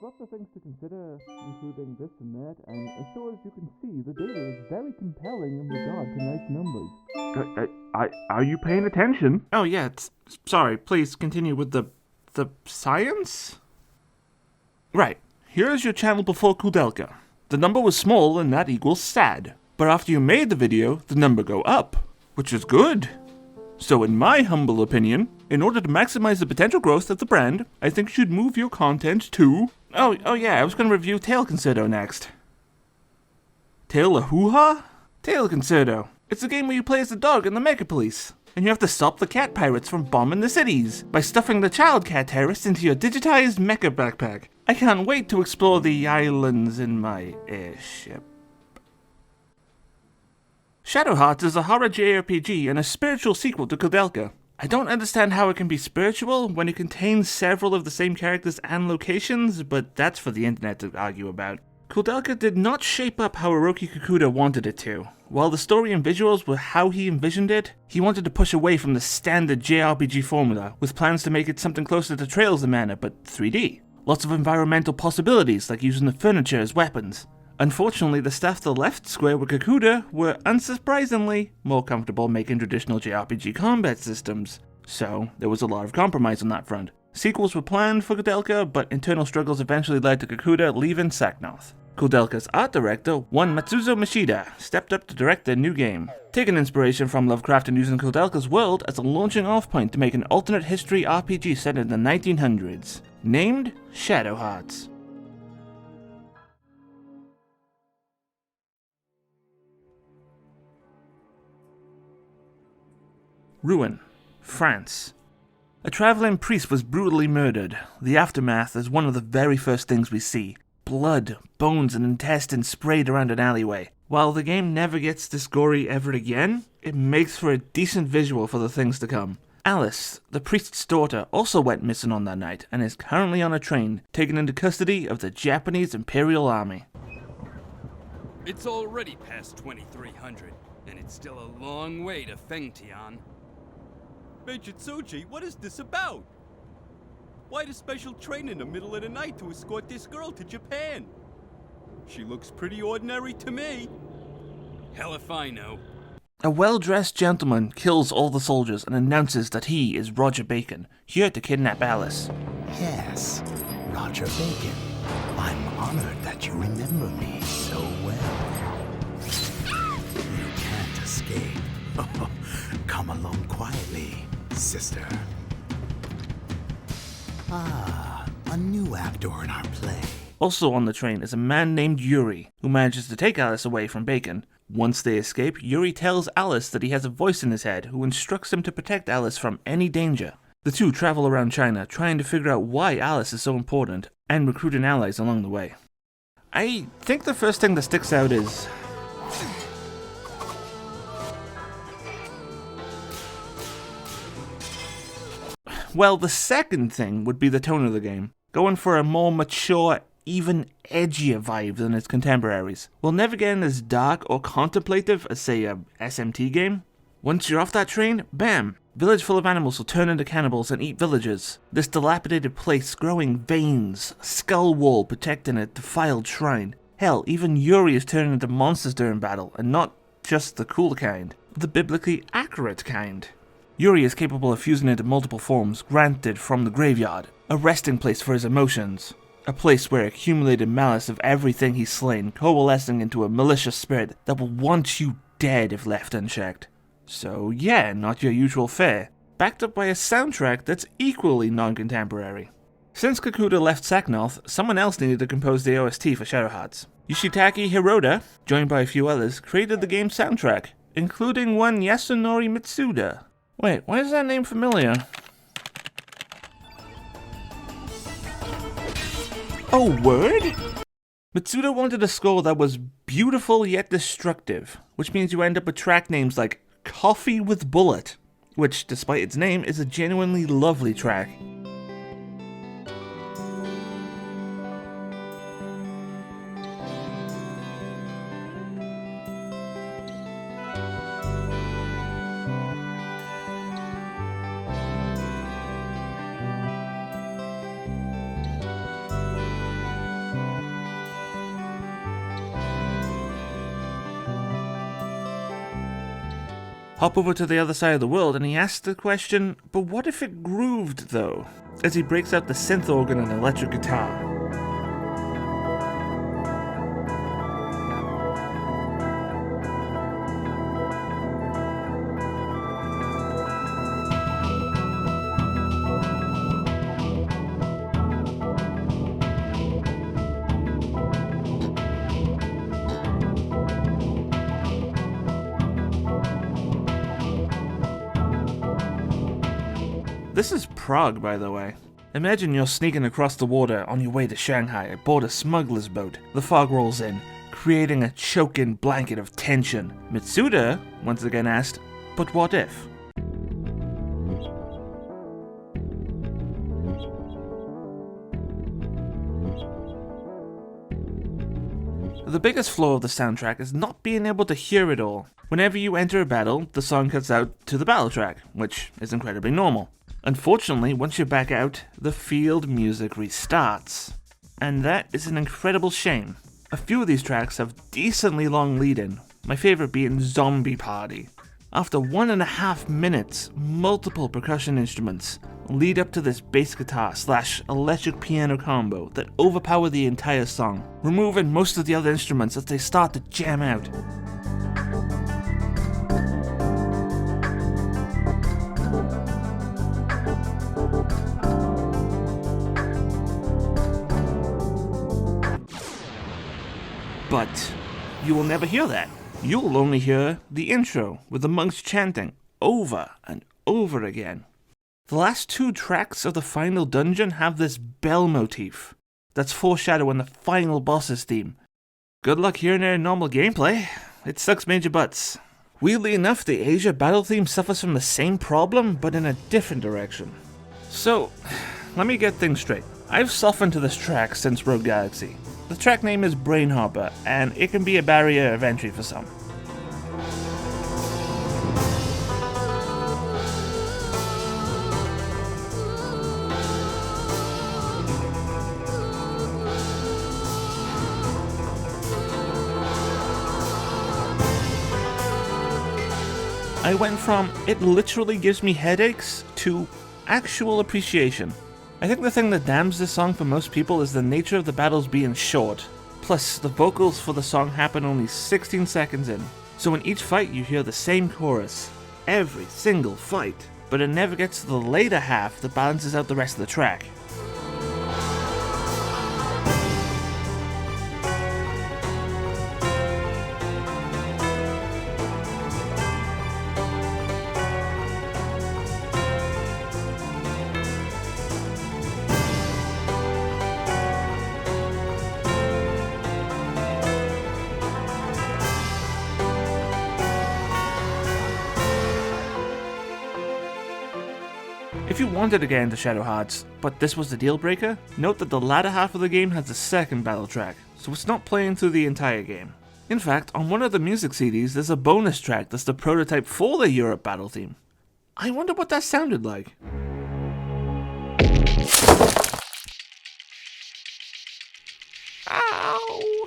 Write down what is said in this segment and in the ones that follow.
lots of things to consider, including this and that, and so as you can see, the data is very compelling in regard to nice numbers. Are you paying attention? Oh yeah, sorry, please continue with the science? Right, here is your channel before Koudelka. The number was small and that equals sad. But after you made the video, the number go up, which is good. So in my humble opinion, in order to maximize the potential growth of the brand, I think you should move your content to... Oh yeah, I was gonna review Tail Concerto next. Tail a hoo-ha? Tail Concerto. It's a game where you play as the dog in the Mecha Police, and you have to stop the cat pirates from bombing the cities by stuffing the child cat terrorists into your digitized mecha backpack. I can't wait to explore the islands in my airship. Shadowhearts is a horror JRPG and a spiritual sequel to Koudelka. I don't understand how it can be spiritual when it contains several of the same characters and locations, but that's for the internet to argue about. Koudelka did not shape up how Hiroki Kikuta wanted it to. While the story and visuals were how he envisioned it, he wanted to push away from the standard JRPG formula, with plans to make it something closer to Trails of Mana, but 3D. Lots of environmental possibilities, like using the furniture as weapons. Unfortunately, the staff that left Square with Kikuta were, unsurprisingly, more comfortable making traditional JRPG combat systems, so there was a lot of compromise on that front. Sequels were planned for Koudelka, but internal struggles eventually led to Kikuta leaving Saknoth. Koudelka's art director, one Matsuzo Mishida, stepped up to direct their new game, taking inspiration from Lovecraft and using Koudelka's world as a launching off point to make an alternate history RPG set in the 1900s, named Shadowhearts. Rouen, France. A traveling priest was brutally murdered. The aftermath is one of the very first things we see. Blood, bones, and intestines sprayed around an alleyway. While the game never gets this gory ever again, it makes for a decent visual for the things to come. Alice, the priest's daughter, also went missing on that night and is currently on a train, taken into custody of the Japanese Imperial Army. It's already past 2300, and it's still a long way to Fengtian. Major Tsuji, what is this about? Why the special train in the middle of the night to escort this girl to Japan? She looks pretty ordinary to me. Hell if I know. A well-dressed gentleman kills all the soldiers and announces that he is Roger Bacon, here to kidnap Alice. Yes, Roger Bacon. I'm honored that you remember me so well. You can't escape. Come along quietly, sister. Ah, a new actor in our play. Also on the train is a man named Yuri, who manages to take Alice away from Bacon. Once they escape, Yuri tells Alice that he has a voice in his head who instructs him to protect Alice from any danger. The two travel around China, trying to figure out why Alice is so important, and recruiting allies along the way. I think the first thing that sticks out is... well, the second thing would be the tone of the game, going for a more mature, even edgier vibe than its contemporaries. While never getting as dark or contemplative as, say, a SMT game, once you're off that train, bam! Village full of animals will turn into cannibals and eat villagers. This dilapidated place growing veins, a skull wall protecting a defiled shrine. Hell, even Yuri is turning into monsters during battle, and not just the cool kind, the biblically accurate kind. Yuri is capable of fusing into multiple forms granted from the graveyard, a resting place for his emotions, a place where accumulated malice of everything he's slain coalescing into a malicious spirit that will want you dead if left unchecked. So yeah, not your usual fare, backed up by a soundtrack that's equally non-contemporary. Since Kikuta left Saknoth, someone else needed to compose the OST for Shadowhearts. Yoshitaka Hiroda, joined by a few others, created the game's soundtrack, including one Yasunori Mitsuda. Wait, why is that name familiar? Oh, word? Mitsuda wanted a score that was beautiful yet destructive, which means you end up with track names like Coffee with Bullet, which, despite its name, is a genuinely lovely track. Hop over to the other side of the world and he asks the question, but what if it grooved though? As he breaks out the synth organ and electric guitar. This is Prague, by the way. Imagine you're sneaking across the water on your way to Shanghai aboard a smuggler's boat. The fog rolls in, creating a choking blanket of tension. Mitsuda once again asked, but what if? The biggest flaw of the soundtrack is not being able to hear it all. Whenever you enter a battle, the song cuts out to the battle track, which is incredibly normal. Unfortunately, once you're back out, the field music restarts. And that is an incredible shame. A few of these tracks have decently long lead-in, my favorite being Zombie Party. After 1.5 minutes, multiple percussion instruments lead up to this bass guitar / electric piano combo that overpower the entire song, removing most of the other instruments as they start to jam out. But you will never hear that. You'll only hear the intro with the monks chanting over and over again. The last 2 tracks of the final dungeon have this bell motif that's foreshadowing the final boss's theme. Good luck hearing it in normal gameplay. It sucks major butts. Weirdly enough, the Asia battle theme suffers from the same problem, but in a different direction. So, let me get things straight. I've softened to this track since Rogue Galaxy. The track name is Brainhopper, and it can be a barrier of entry for some. I went from it literally gives me headaches to actual appreciation. I think the thing that damns this song for most people is the nature of the battles being short. Plus, the vocals for the song happen only 16 seconds in. So in each fight you hear the same chorus. Every single fight. But it never gets to the later half that balances out the rest of the track. If you wanted to get into Shadowhearts, but this was the deal breaker, note that the latter half of the game has a second battle track, so it's not playing through the entire game. In fact, on one of the music CDs, there's a bonus track that's the prototype for the Europe battle theme. I wonder what that sounded like. Ow!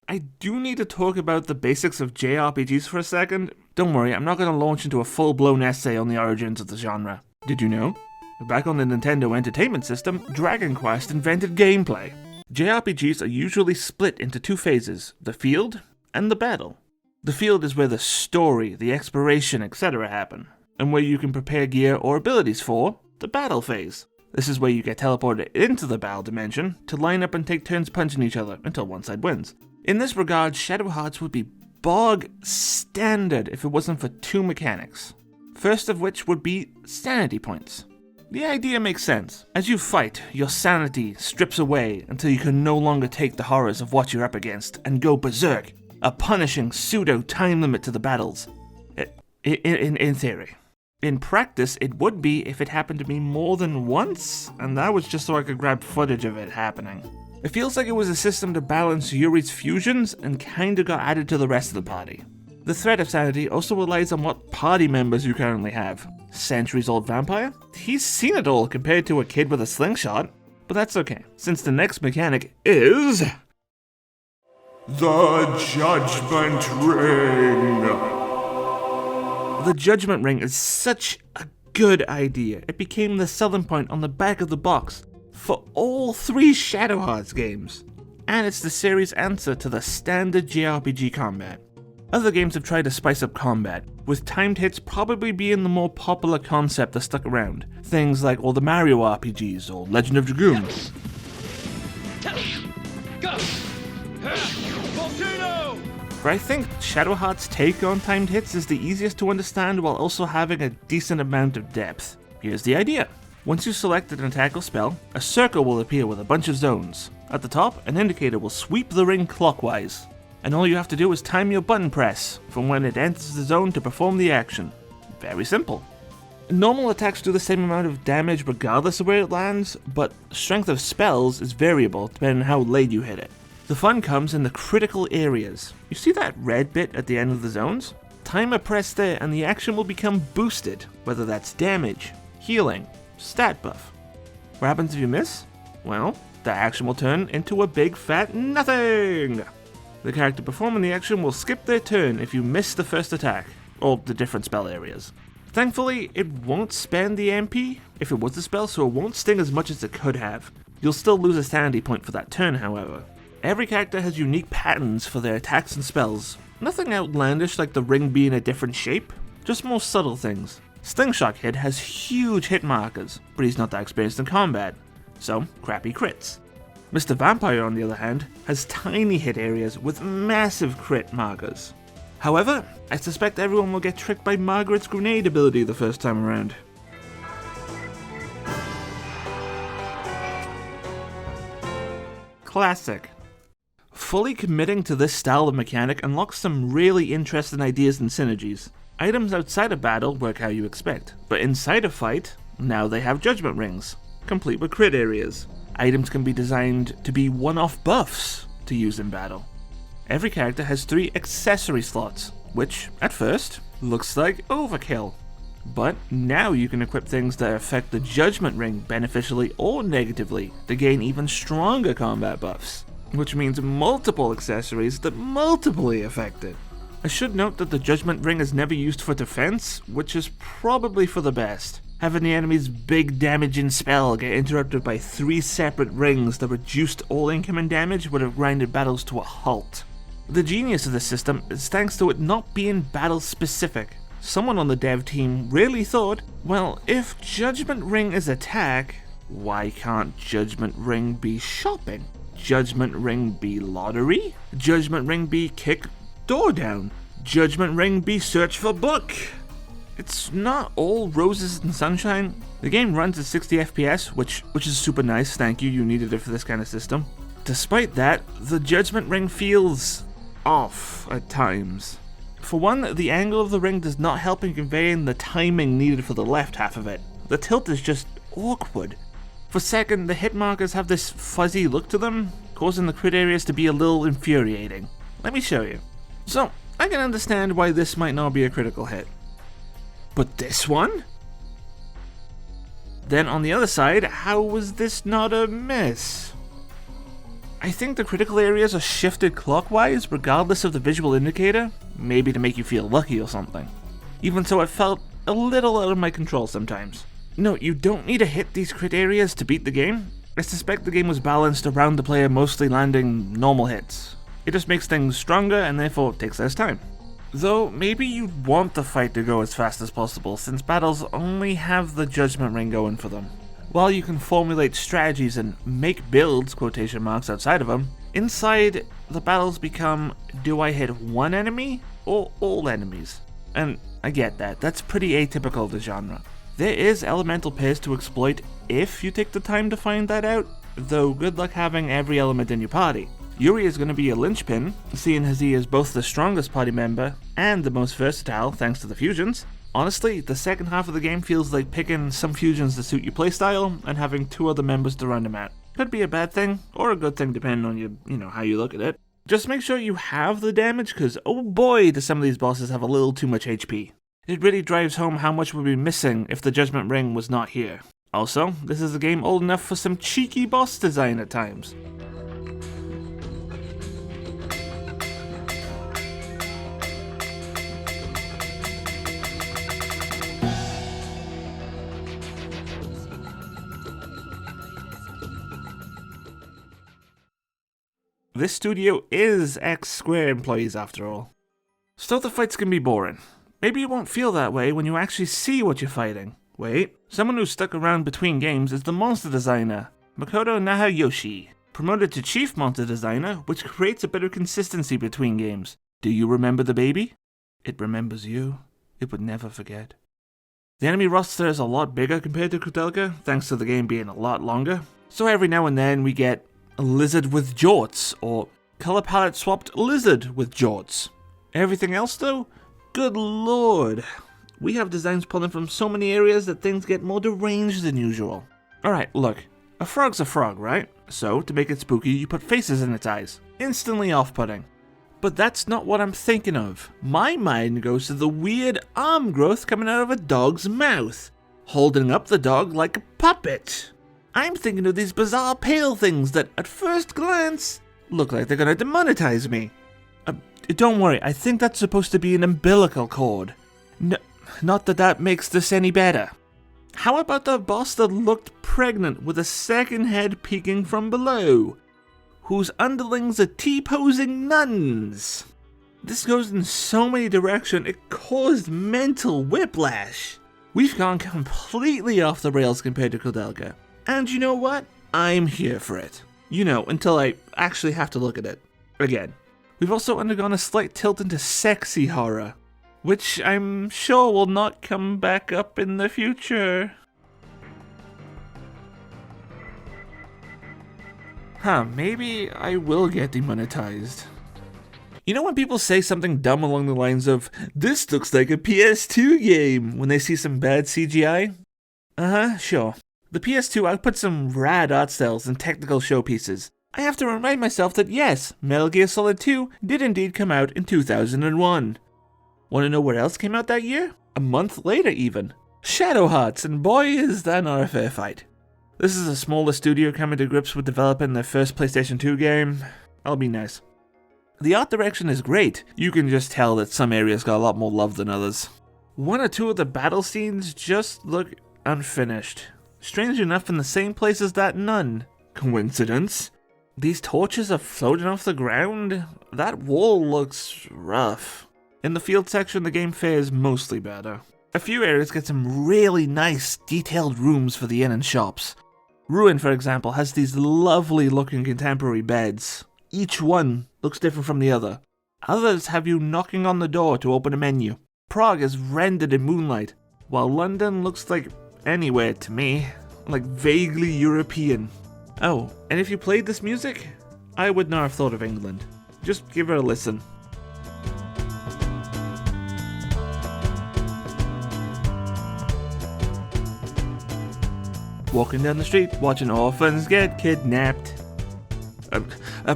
I do need to talk about the basics of JRPGs for a second. Don't worry, I'm not going to launch into a full-blown essay on the origins of the genre. Did you know? Back on the Nintendo Entertainment System, Dragon Quest invented gameplay. JRPGs are usually split into 2 phases, the field and the battle. The field is where the story, the exploration, etc. happen, and where you can prepare gear or abilities for the battle phase. This is where you get teleported into the battle dimension to line up and take turns punching each other until one side wins. In this regard, Shadowhearts would be bog standard if it wasn't for 2 mechanics. First of which would be sanity points. The idea makes sense. As you fight, your sanity strips away until you can no longer take the horrors of what you're up against and go berserk, a punishing pseudo time limit to the battles. In theory. In practice, it would be if it happened to me more than once, and that was just so I could grab footage of it happening. It feels like it was a system to balance Yuri's fusions and kinda got added to the rest of the party. The threat of sanity also relies on what party members you currently have. Centuries-old vampire? He's seen it all compared to a kid with a slingshot. But that's okay, since the next mechanic is... the Judgment Ring! The Judgment Ring is such a good idea. It became the selling point on the back of the box for all 3 Shadowhearts games. And it's the series' answer to the standard JRPG combat. Other games have tried to spice up combat, with timed hits probably being the more popular concept that stuck around. Things like all the Mario RPGs or Legend of Dragoon. But I think Shadowhearts' take on timed hits is the easiest to understand while also having a decent amount of depth. Here's the idea. Once you select an attack or spell, a circle will appear with a bunch of zones. At the top, an indicator will sweep the ring clockwise. And all you have to do is time your button press from when it enters the zone to perform the action. Very simple. Normal attacks do the same amount of damage regardless of where it lands, but strength of spells is variable depending on how late you hit it. The fun comes in the critical areas. You see that red bit at the end of the zones? Time a press there and the action will become boosted, whether that's damage, healing, stat buff. What happens if you miss? Well, the action will turn into a big fat nothing! The character performing the action will skip their turn if you miss the first attack, or the different spell areas. Thankfully, it won't spend the MP if it was a spell, so it won't sting as much as it could have. You'll still lose a sanity point for that turn, however. Every character has unique patterns for their attacks and spells. Nothing outlandish like the ring being a different shape, just more subtle things. Slingshock Kid has huge hit markers, but he's not that experienced in combat, so crappy crits. Mr. Vampire, on the other hand, has tiny hit areas with massive crit markers. However, I suspect everyone will get tricked by Margaret's grenade ability the first time around. Classic. Fully committing to this style of mechanic unlocks some really interesting ideas and synergies. Items outside of battle work how you expect, but inside a fight, now they have judgment rings, complete with crit areas. Items can be designed to be one-off buffs to use in battle. Every character has 3 accessory slots, which, at first, looks like overkill. But now you can equip things that affect the judgment ring beneficially or negatively to gain even stronger combat buffs, which means multiple accessories that multiply affect it. I should note that the judgment ring is never used for defense, which is probably for the best. Having the enemy's big damaging spell get interrupted by 3 separate rings that reduced all incoming damage would have grinded battles to a halt. The genius of this system is thanks to it not being battle specific. Someone on the dev team really thought, well, if Judgment Ring is attack, why can't Judgment Ring be shopping? Judgment Ring be lottery? Judgment Ring be kick door down? Judgment Ring be search for book? It's not all roses and sunshine. The game runs at 60 FPS, which is super nice, thank you needed it for this kind of system. Despite that, the Judgment Ring feels off at times. For one, the angle of the ring does not help in conveying the timing needed for the left half of it. The tilt is just awkward. For second, the hit markers have this fuzzy look to them, causing the crit areas to be a little infuriating. Let me show you. So, I can understand why this might not be a critical hit. But this one? Then on the other side, how was this not a miss? I think the critical areas are shifted clockwise regardless of the visual indicator, maybe to make you feel lucky or something. Even so, it felt a little out of my control sometimes. No, you don't need to hit these crit areas to beat the game. I suspect the game was balanced around the player mostly landing normal hits. It just makes things stronger and therefore takes less time. Though, maybe you'd want the fight to go as fast as possible since battles only have the judgment ring going for them. While you can formulate strategies and make builds, quotation marks, outside of them, inside the battles become, do I hit one enemy or all enemies? And I get that, that's pretty atypical of the genre. There is elemental pairs to exploit if you take the time to find that out, though good luck having every element in your party. Yuri is going to be a linchpin, seeing as he is both the strongest party member and the most versatile thanks to the fusions. Honestly, the second half of the game feels like picking some fusions to suit your playstyle and having 2 other members to run them out. Could be a bad thing, or a good thing depending on how you look at it. Just make sure you have the damage, cause oh boy do some of these bosses have a little too much HP. It really drives home how much we'd be missing if the Judgment Ring was not here. Also, this is a game old enough for some cheeky boss design at times. This studio is X-Square employees after all. So the fights can be boring. Maybe you won't feel that way when you actually see what you're fighting. Wait, someone who stuck around between games is the monster designer, Makoto Nahayoshi, promoted to chief monster designer, which creates a bit of consistency between games. Do you remember the baby? It remembers you. It would never forget. The enemy roster is a lot bigger compared to Koudelka, thanks to the game being a lot longer. So every now and then we get a lizard with jorts, or color palette swapped lizard with jorts. Everything else though? Good lord. We have designs pulling from so many areas that things get more deranged than usual. Alright, look. A frog's a frog, right? So, to make it spooky, you put faces in its eyes. Instantly off-putting. But that's not what I'm thinking of. My mind goes to the weird arm growth coming out of a dog's mouth, holding up the dog like a puppet. I'm thinking of these bizarre pale things that, at first glance, look like they're gonna demonetize me. Don't worry, I think that's supposed to be an umbilical cord. Not that that makes this any better. How about the boss that looked pregnant with a second head peeking from below, whose underlings are T-posing nuns? This goes in so many directions, it caused mental whiplash. We've gone completely off the rails compared to Koudelka. And you know what? I'm here for it. You know, until I actually have to look at it again. We've also undergone a slight tilt into sexy horror, which I'm sure will not come back up in the future. Maybe I will get demonetized. You know when people say something dumb along the lines of, "This looks like a PS2 game," when they see some bad CGI? Sure. The PS2 output some rad art styles and technical showpieces. I have to remind myself that yes, Metal Gear Solid 2 did indeed come out in 2001. Want to know what else came out that year? A month later even. Shadowhearts, and boy is that not a fair fight. This is a smaller studio coming to grips with developing their first PlayStation 2 game. I'll be nice. The art direction is great. You can just tell that some areas got a lot more love than others. One or two of the battle scenes just look unfinished. Strange enough in the same place as that nun. Coincidence? These torches are floating off the ground? That wall looks rough. In the field section, the game fares mostly better. A few areas get some really nice, detailed rooms for the inn and shops. Ruin, for example, has these lovely looking contemporary beds. Each one looks different from the other. Others have you knocking on the door to open a menu. Prague is rendered in moonlight, while London looks like anywhere to me, like vaguely European. Oh, and if you played this music, I would not have thought of England. Just give it a listen. Walking down the street, watching orphans get kidnapped.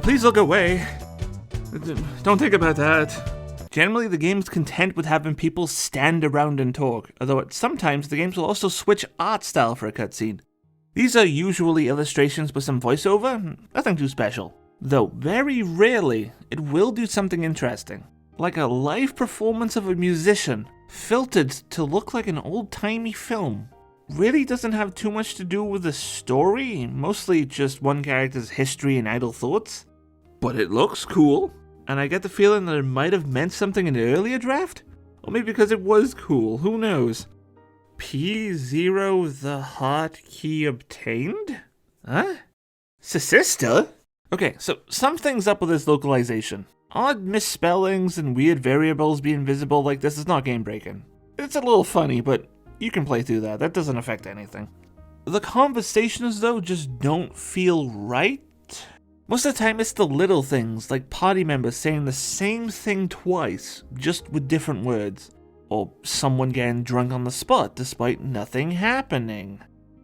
Please look away. Don't think about that. Generally, the game's content with having people stand around and talk, although sometimes the games will also switch art style for a cutscene. These are usually illustrations with some voiceover, nothing too special. Though very rarely, it will do something interesting. Like a live performance of a musician, filtered to look like an old-timey film. Really doesn't have too much to do with the story, mostly just one character's history and idle thoughts. But it looks cool, and I get the feeling that it might have meant something in the earlier draft? Or maybe because it was cool, who knows? P0 the hotkey obtained? Huh? Sister? Okay, so something's up with this localization. Odd misspellings and weird variables being visible like this is not game breaking. It's a little funny, but you can play through that. That doesn't affect anything. The conversations, though, just don't feel right. Most of the time, it's the little things, like party members saying the same thing twice, just with different words. Or someone getting drunk on the spot despite nothing happening.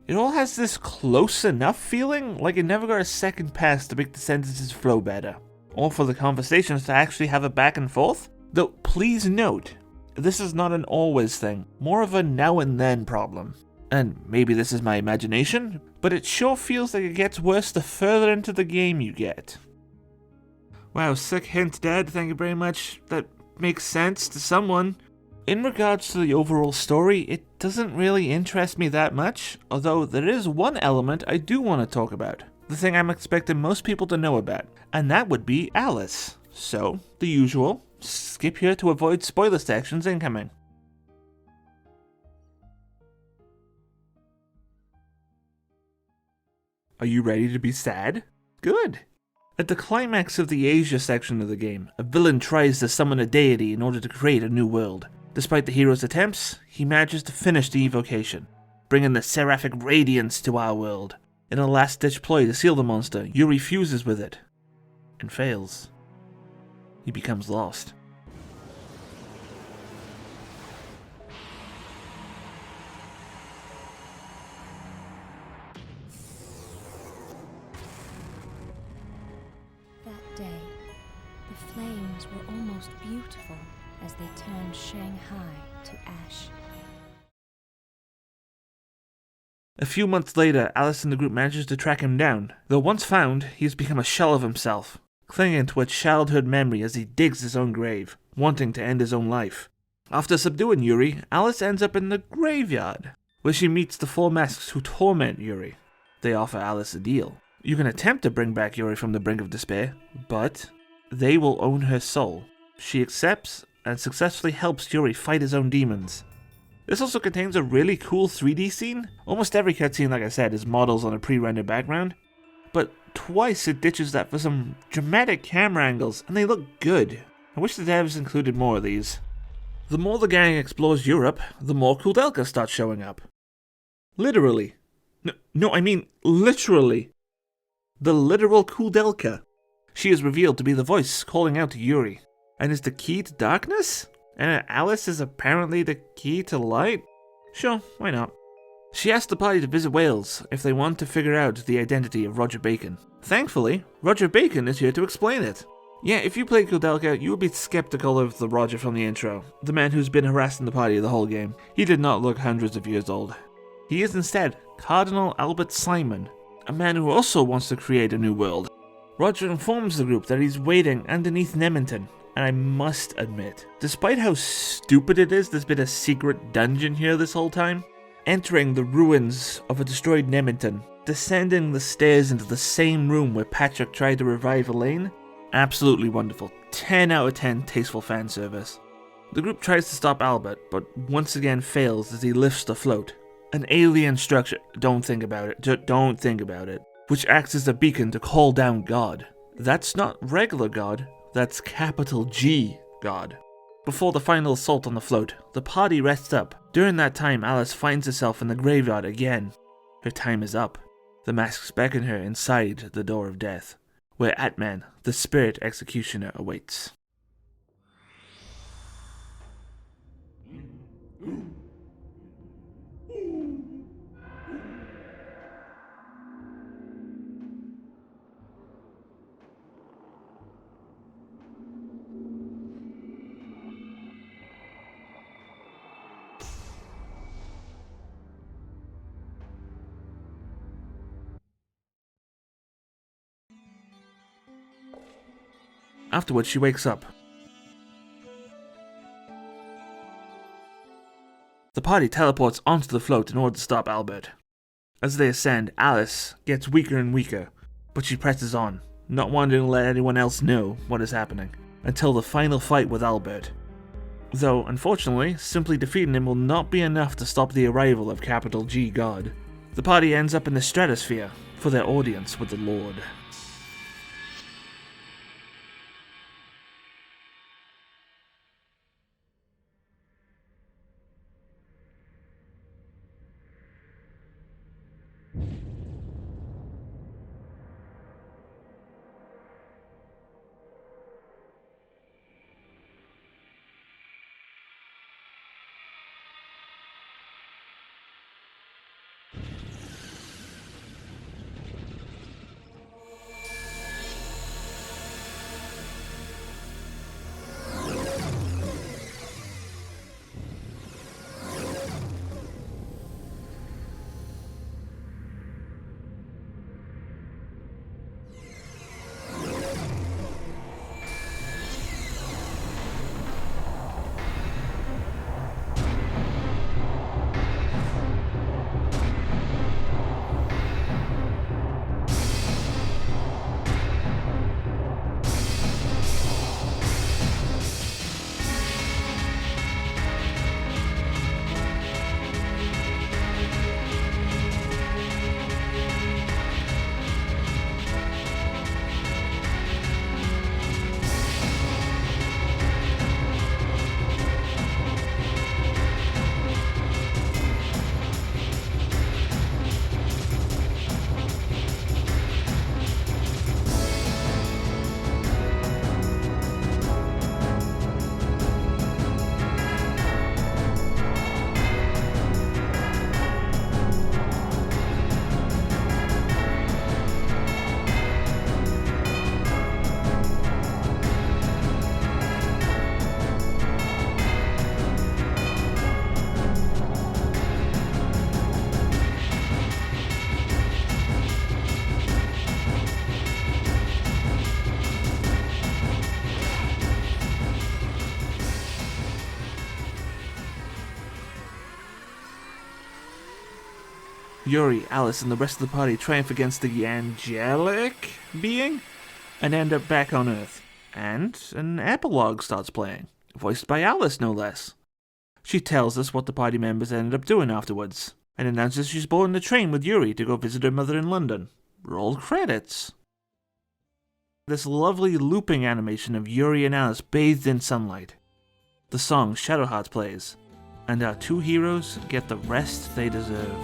It all has this close enough feeling, like it never got a second pass to make the sentences flow better. Or for the conversations to actually have a back and forth. Though, please note, this is not an always thing, more of a now and then problem. And maybe this is my imagination, but it sure feels like it gets worse the further into the game you get. Wow, sick hint, Dad, thank you very much. That makes sense to someone. In regards to the overall story, it doesn't really interest me that much, although there is one element I do want to talk about. The thing I'm expecting most people to know about. and that would be Alice. So, the usual, skip here to avoid spoiler sections incoming. Are you ready to be sad? Good. At the climax of the Asia section of the game, a villain tries to summon a deity in order to create a new world. Despite the hero's attempts, he manages to finish the evocation, bringing the seraphic radiance to our world. In a last-ditch ploy to seal the monster, Yuri fuses with it, and fails. He becomes lost. That day, the flames were almost beautiful as they turned Shanghai to ash. A few months later, Alice and the group manages to track him down. Though once found, he has become a shell of himself, clinging to a childhood memory as he digs his own grave, wanting to end his own life. After subduing Yuri, Alice ends up in the graveyard, where she meets the four masks who torment Yuri. They offer Alice a deal. You can attempt to bring back Yuri from the brink of despair, but they will own her soul. She accepts and successfully helps Yuri fight his own demons. This also contains a really cool 3D scene. Almost every cutscene, like I said, is models on a pre-rendered background, but twice it ditches that for some dramatic camera angles, and they look good. I wish the devs included more of these. The more the gang explores Europe, the more Koudelka starts showing up. Literally. No, I mean literally. The literal Koudelka. She is revealed to be the voice calling out to Yuri, and is the key to darkness? And Alice is apparently the key to light? Sure, why not? She asked the party to visit Wales if they want to figure out the identity of Roger Bacon. Thankfully, Roger Bacon is here to explain it. Yeah, if you played Koudelka, you would be skeptical of the Roger from the intro, the man who's been harassing the party the whole game. He did not look hundreds of years old. He is instead Cardinal Albert Simon, a man who also wants to create a new world. Roger informs the group that he's waiting underneath Nemington, and I must admit, despite how stupid it is there's been a secret dungeon here this whole time, entering the ruins of a destroyed Nemington, descending the stairs into the same room where Patrick tried to revive Elaine, absolutely wonderful. 10 out of 10 tasteful fan service. The group tries to stop Albert, but once again fails as he lifts the float. An alien structure, don't think about it, don't think about it, which acts as a beacon to call down God. That's not regular God, that's capital G God. Before the final assault on the float, the party rests up. During that time, Alice finds herself in the graveyard again. Her time is up. The masks beckon her inside the door of death, where Atman, the spirit executioner, awaits. Afterwards, she wakes up. The party teleports onto the float in order to stop Albert. As they ascend, Alice gets weaker and weaker, but she presses on, not wanting to let anyone else know what is happening, until the final fight with Albert. Though, unfortunately, simply defeating him will not be enough to stop the arrival of capital G God. The party ends up in the stratosphere for their audience with the Lord. Yuri, Alice, and the rest of the party triumph against the angelic being and end up back on Earth. And an epilogue starts playing, voiced by Alice no less. She tells us what the party members ended up doing afterwards, and announces she's boarding the train with Yuri to go visit her mother in London. Roll credits. This lovely looping animation of Yuri and Alice bathed in sunlight. The song Shadowhearts plays, and our two heroes get the rest they deserve.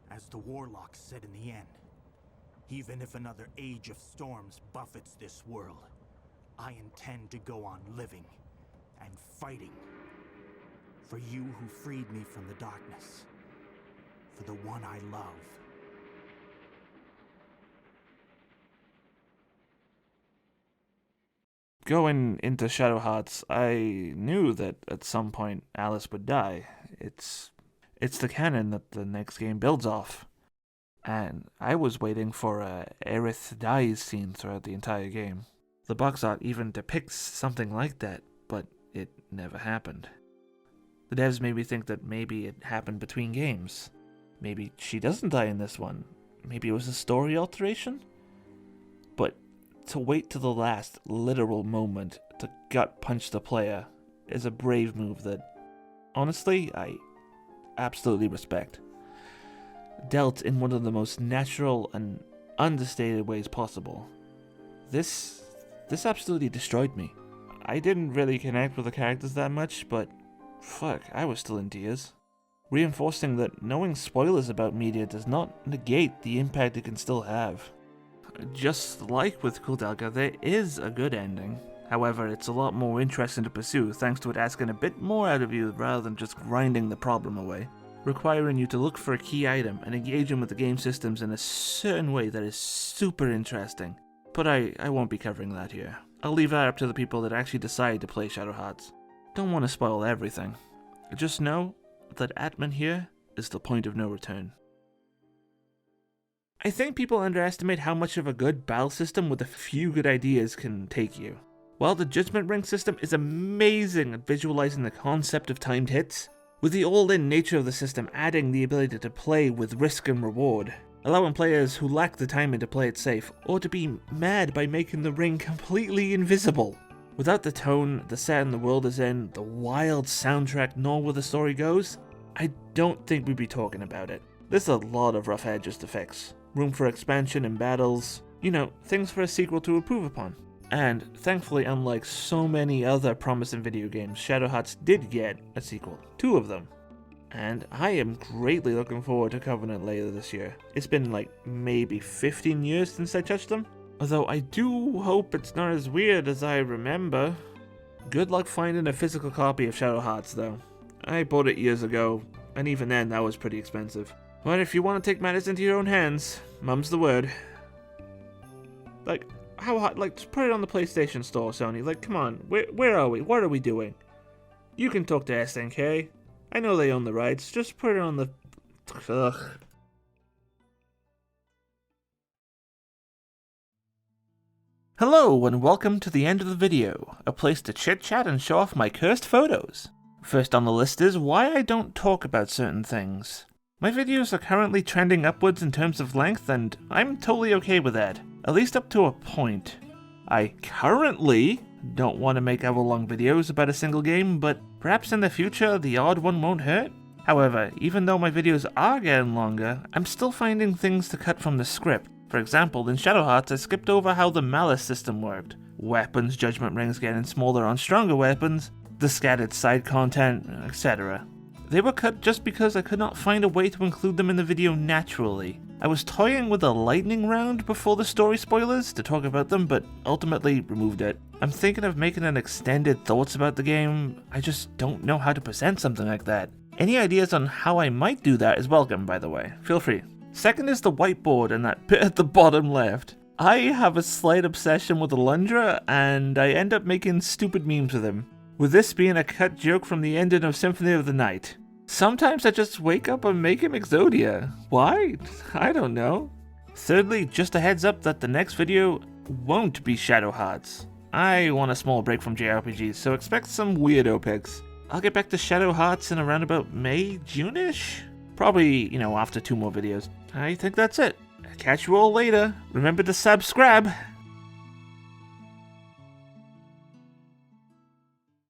As the Warlock said in the end, even if another age of storms buffets this world, I intend to go on living and fighting. For you who freed me from the darkness, for the one I love. Going into Shadowhearts, I knew that at some point Alice would die. It's the canon that the next game builds off. And I was waiting for a Aerith dies scene throughout the entire game. The box art even depicts something like that, but it never happened. The devs made me think that maybe it happened between games. Maybe she doesn't die in this one. Maybe it was a story alteration? But to wait to the last literal moment to gut punch the player is a brave move that, honestly, I absolutely respect. Dealt in one of the most natural and understated ways possible. This absolutely destroyed me. I didn't really connect with the characters that much, but fuck, I was still in tears. Reinforcing that knowing spoilers about media does not negate the impact it can still have. Just like with Koudelka, there is a good ending. However, it's a lot more interesting to pursue thanks to it asking a bit more out of you rather than just grinding the problem away, requiring you to look for a key item and engaging with the game systems in a certain way that is super interesting. But I won't be covering that here. I'll leave that up to the people that actually decide to play Shadowhearts. Don't want to spoil everything. Just know that Atman here is the point of no return. I think people underestimate how much of a good battle system with a few good ideas can take you. While the Judgment Ring system is amazing at visualizing the concept of timed hits, with the all-in nature of the system adding the ability to play with risk and reward, allowing players who lack the timing to play it safe, or to be mad by making the ring completely invisible. Without the tone the setting the world is in, the wild soundtrack, nor where the story goes, I don't think we'd be talking about it. There's a lot of rough edges to fix. Room for expansion and battles, things for a sequel to improve upon. And thankfully, unlike so many other promising video games, Shadowhearts did get a sequel, 2 of them. And I am greatly looking forward to Covenant later this year. It's been like maybe 15 years since I touched them, although I do hope it's not as weird as I remember. Good luck finding a physical copy of Shadowhearts though. I bought it years ago, and even then that was pretty expensive. But if you want to take matters into your own hands, mum's the word. How hard? Just put it on the PlayStation Store, Sony. Come on, where are we? What are we doing? You can talk to SNK. I know they own the rights. Just put it on the... Ugh. Hello, and welcome to the end of the video, a place to chit-chat and show off my cursed photos. First on the list is why I don't talk about certain things. My videos are currently trending upwards in terms of length, and I'm totally okay with that, at least up to a point. I currently don't want to make hour-long videos about a single game, but perhaps in the future the odd one won't hurt? However, even though my videos are getting longer, I'm still finding things to cut from the script. For example, in Shadowhearts I skipped over how the malice system worked. Weapons, judgment rings getting smaller on stronger weapons, the scattered side content, etc. They were cut just because I could not find a way to include them in the video naturally. I was toying with a lightning round before the story spoilers to talk about them, but ultimately removed it. I'm thinking of making an extended thoughts about the game. I just don't know how to present something like that. Any ideas on how I might do that is welcome, by the way. Feel free. Second is the whiteboard and that bit at the bottom left. I have a slight obsession with Alundra, and I end up making stupid memes with him. With this being a cut joke from the ending of Symphony of the Night. Sometimes I just wake up and make him Exodia. Why? I don't know. Thirdly, just a heads up that the next video won't be Shadowhearts. I want a small break from JRPGs, so expect some weirdo pics. I'll get back to Shadowhearts in around about May, June-ish? Probably, after 2 more videos. I think that's it. Catch you all later. Remember to subscribe.